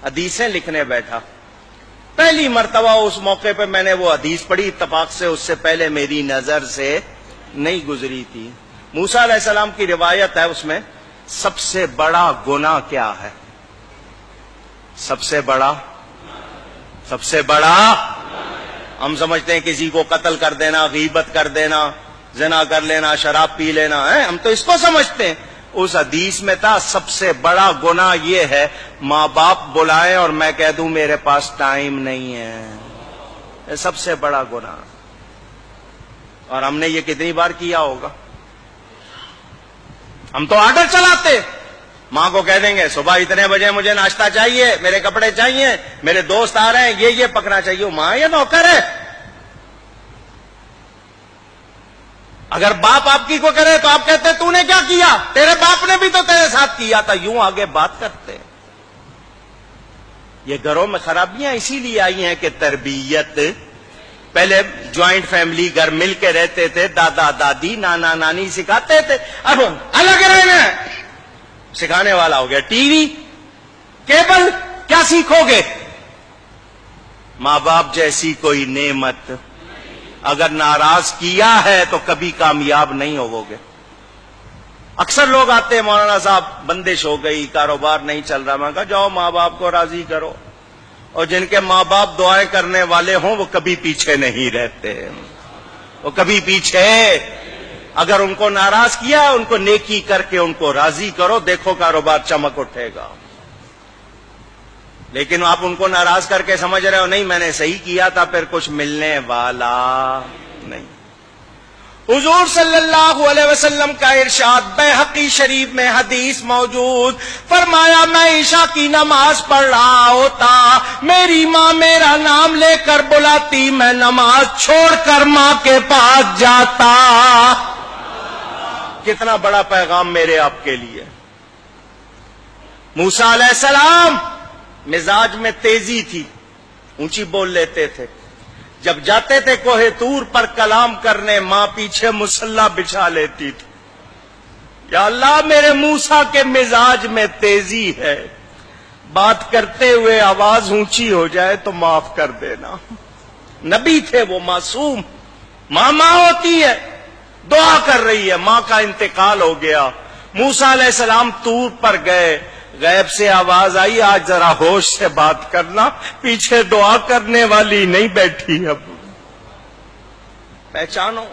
حدیثیں لکھنے بیٹھا. پہلی مرتبہ اس موقع پہ میں نے وہ حدیث پڑھی, اتفاق سے اس سے پہلے میری نظر سے نہیں گزری تھی. موسیٰ علیہ السلام کی روایت ہے, اس میں سب سے بڑا گناہ کیا ہے؟ سب سے بڑا ہم سمجھتے ہیں کسی کو قتل کر دینا, غیبت کر دینا, زنا کر لینا, شراب پی لینا ہے, ہم تو اس کو سمجھتے ہیں. اس حدیث میں تھا سب سے بڑا گناہ یہ ہے ماں باپ بلائیں اور میں کہہ دوں میرے پاس ٹائم نہیں ہے. یہ سب سے بڑا گناہ. اور ہم نے یہ کتنی بار کیا ہوگا؟ ہم تو آرڈر چلاتے, ماں کو کہہ دیں گے صبح اتنے بجے مجھے ناشتہ چاہیے, میرے کپڑے چاہیے, میرے دوست آ رہے ہیں, یہ پکنا چاہیے. ماں یہ نوکر ہے. اگر باپ آپ کی کو کرے تو آپ کہتے تو نے کیا کیا, تیرے باپ نے بھی تو تیرے ساتھ کیا تھا. یوں آگے بات کرتے. یہ گھروں میں خرابیاں اسی لیے آئی ہیں کہ تربیت, پہلے جوائنٹ فیملی گھر مل کے رہتے تھے, دادا دادی نانا نانی سکھاتے تھے. اب الگ رہنا سکھانے والا ہو گیا ٹی وی, کیبل, کیا سیکھو گے؟ ماں باپ جیسی کوئی نعمت اگر ناراض کیا ہے تو کبھی کامیاب نہیں ہوو گے. اکثر لوگ آتے ہیں, مولانا صاحب بندش ہو گئی, کاروبار نہیں چل رہا. میں کہا جاؤ ماں باپ کو راضی کرو, اور جن کے ماں باپ دعائیں کرنے والے ہوں وہ کبھی پیچھے نہیں رہتے, وہ کبھی پیچھے. اگر ان کو ناراض کیا ان کو نیکی کر کے ان کو راضی کرو, دیکھو کاروبار چمک اٹھے گا. لیکن آپ ان کو ناراض کر کے سمجھ رہے ہو نہیں میں نے صحیح کیا تھا, پھر کچھ ملنے والا نہیں. حضور صلی اللہ علیہ وسلم کا ارشاد بیہقی شریف میں حدیث موجود, فرمایا میں عشاء کی نماز پڑھ رہا ہوتا, میری ماں میرا نام لے کر بلاتی, میں نماز چھوڑ کر ماں کے پاس جاتا. کتنا بڑا پیغام میرے آپ کے لیے. موسیٰ علیہ السلام مزاج میں تیزی تھی, اونچی بول لیتے تھے. جب جاتے تھے کوہ طور پر کلام کرنے, ماں پیچھے مصلی بچھا لیتی تھی. یا اللہ میرے موسیٰ کے مزاج میں تیزی ہے, بات کرتے ہوئے آواز اونچی ہو جائے تو معاف کر دینا. نبی تھے وہ, معصوم. ماں ہوتی ہے, دعا کر رہی ہے, ماں کا انتقال ہو گیا. موسیٰ علیہ السلام طور پر گئے, غیب سے آواز آئی آج ذرا ہوش سے بات کرنا, پیچھے دعا کرنے والی نہیں بیٹھی. اب پہچانو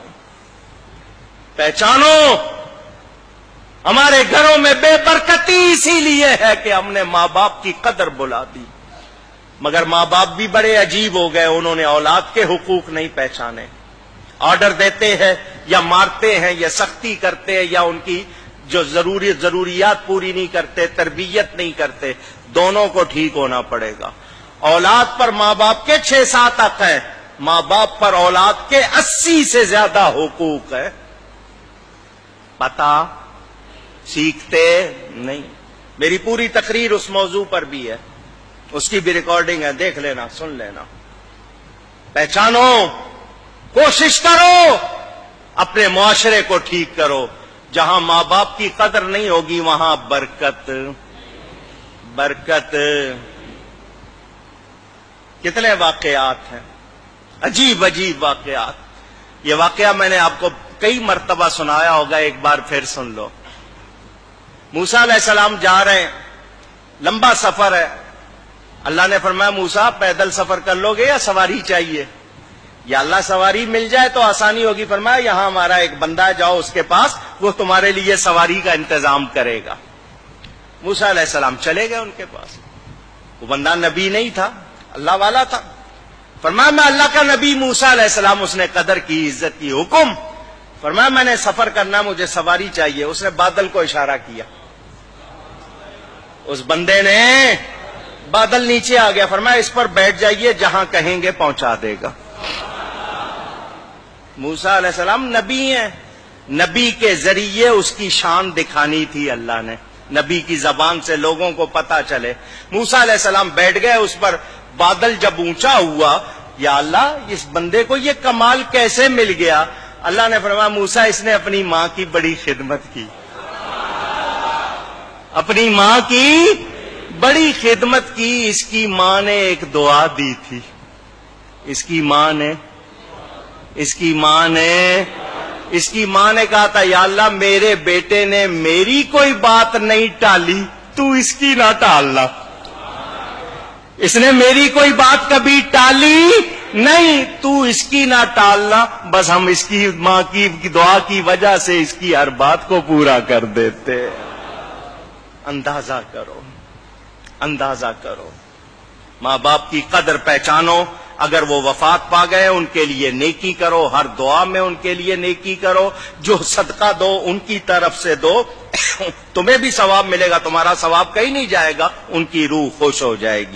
ہمارے گھروں میں بے برکتی اسی لیے ہے کہ ہم نے ماں باپ کی قدر بلا دی. مگر ماں باپ بھی بڑے عجیب ہو گئے, انہوں نے اولاد کے حقوق نہیں پہچانے. آرڈر دیتے ہیں یا مارتے ہیں یا سختی کرتے ہیں یا ان کی جو ضروریات پوری نہیں کرتے, تربیت نہیں کرتے. دونوں کو ٹھیک ہونا پڑے گا. اولاد پر ماں باپ کے 6-7 حق ہیں, ماں باپ پر اولاد کے 80 سے زیادہ حقوق ہے. پتہ سیکھتے نہیں. میری پوری تقریر اس موضوع پر بھی ہے, اس کی بھی ریکارڈنگ ہے, دیکھ لینا, سن لینا. پہچانو, کوشش کرو, اپنے معاشرے کو ٹھیک کرو. جہاں ماں باپ کی قدر نہیں ہوگی وہاں برکت. کتنے واقعات ہیں, عجیب واقعات. یہ واقعہ میں نے آپ کو کئی مرتبہ سنایا ہوگا, ایک بار پھر سن لو. موسیٰ علیہ السلام جا رہے ہیں, لمبا سفر ہے. اللہ نے فرمایا موسیٰ پیدل سفر کر لو گے یا سواری چاہیے؟ یا اللہ سواری مل جائے تو آسانی ہوگی. فرمایا یہاں ہمارا ایک بندہ ہے, جاؤ اس کے پاس, وہ تمہارے لیے سواری کا انتظام کرے گا. موسیٰ علیہ السلام چلے گئے ان کے پاس. وہ بندہ نبی نہیں تھا, اللہ والا تھا. فرمایا میں اللہ کا نبی موسیٰ علیہ السلام. اس نے قدر کی, عزت کی. حکم. فرمایا میں نے سفر کرنا, مجھے سواری چاہیے. اس نے بادل کو اشارہ کیا, اس بندے نے, بادل نیچے آ گیا. فرمایا اس پر بیٹھ جائیے, جہاں کہیں گے پہنچا دے گا. موسیٰ علیہ السلام نبی ہیں, نبی کے ذریعے اس کی شان دکھانی تھی اللہ نے, نبی کی زبان سے لوگوں کو پتا چلے. موسیٰ علیہ السلام بیٹھ گئے اس پر. بادل جب اونچا ہوا, یا اللہ اس بندے کو یہ کمال کیسے مل گیا؟ اللہ نے فرمایا موسیٰ اس نے اپنی ماں کی بڑی خدمت کی, اپنی ماں کی بڑی خدمت کی. اس کی ماں نے ایک دعا دی تھی. اس کی ماں نے کہا تھا یا اللہ میرے بیٹے نے میری کوئی بات نہیں ٹالی, تو اس کی نہ ٹالنا. اس نے میری کوئی بات کبھی ٹالی نہیں, تو اس کی نہ ٹالنا. بس ہم اس کی ماں کی دعا کی وجہ سے اس کی ہر بات کو پورا کر دیتے. اندازہ کرو. ماں باپ کی قدر پہچانو. اگر وہ وفات پا گئے ان کے لیے نیکی کرو, ہر دعا میں ان کے لیے نیکی کرو. جو صدقہ دو ان کی طرف سے دو, تمہیں بھی ثواب ملے گا, تمہارا ثواب کہیں نہیں جائے گا, ان کی روح خوش ہو جائے گی.